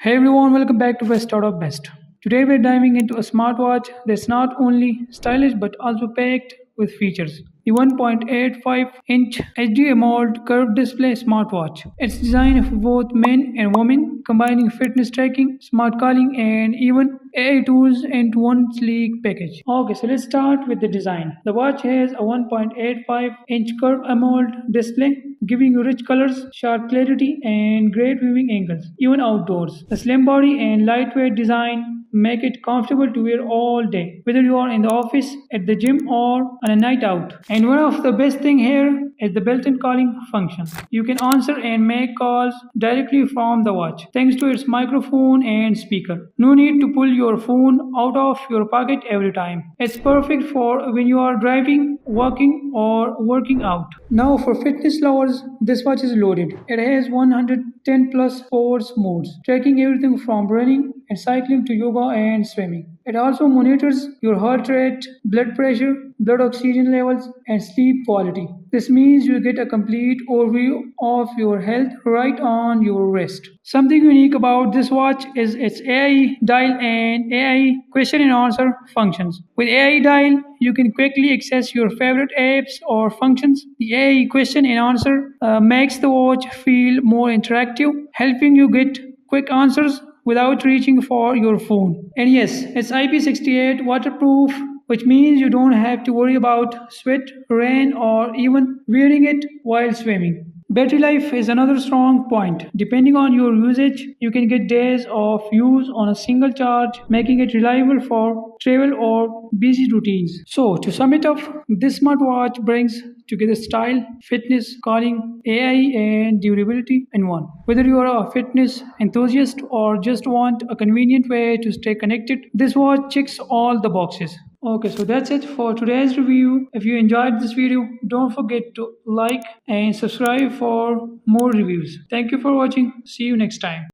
Hey everyone, welcome back to Best Out of Best. Today we're diving into a smartwatch that's not only stylish but also packed with features. The 1.85-inch HD AMOLED curved display smartwatch. It's designed for both men and women, combining fitness tracking, smart calling, and even AI tools into one sleek package. Okay, so let's start with the design. The watch has a 1.85-inch curved AMOLED display, giving you rich colors, sharp clarity, and great viewing angles, even outdoors. The slim body and lightweight design make it comfortable to wear all day, whether you are in the office, at the gym, or on a night out. And one of the best thing here is the built-in calling function. You can answer and make calls directly from the watch, thanks to its microphone and speaker. No need to pull your phone out of your pocket every time. It's perfect for when you are driving, walking, or working out. Now, for fitness lovers, this watch is loaded. It has 110 plus sports modes, tracking everything from running and cycling to yoga and swimming. It also monitors your heart rate, blood pressure, blood oxygen levels, and sleep quality. This means you get a complete overview of your health right on your wrist. Something unique about this watch is its AI dial and AI question and answer functions. With AI dial, you can quickly access your favorite apps or functions. The AI question and answer makes the watch feel more interactive, helping you get quick answers without reaching for your phone. And yes, it's IP68 waterproof, which means you don't have to worry about sweat, rain, or even wearing it while swimming. Battery life is another strong point. Depending on your usage, you can get days of use on a single charge, making it reliable for travel or busy routines. So, to sum it up, this smartwatch brings together style, fitness, calling, AI, and durability in one. Whether you are a fitness enthusiast or just want a convenient way to stay connected, this watch checks all the boxes. Okay, so that's it for today's review. If you enjoyed this video, don't forget to like and subscribe for more reviews. Thank you for watching. See you next time.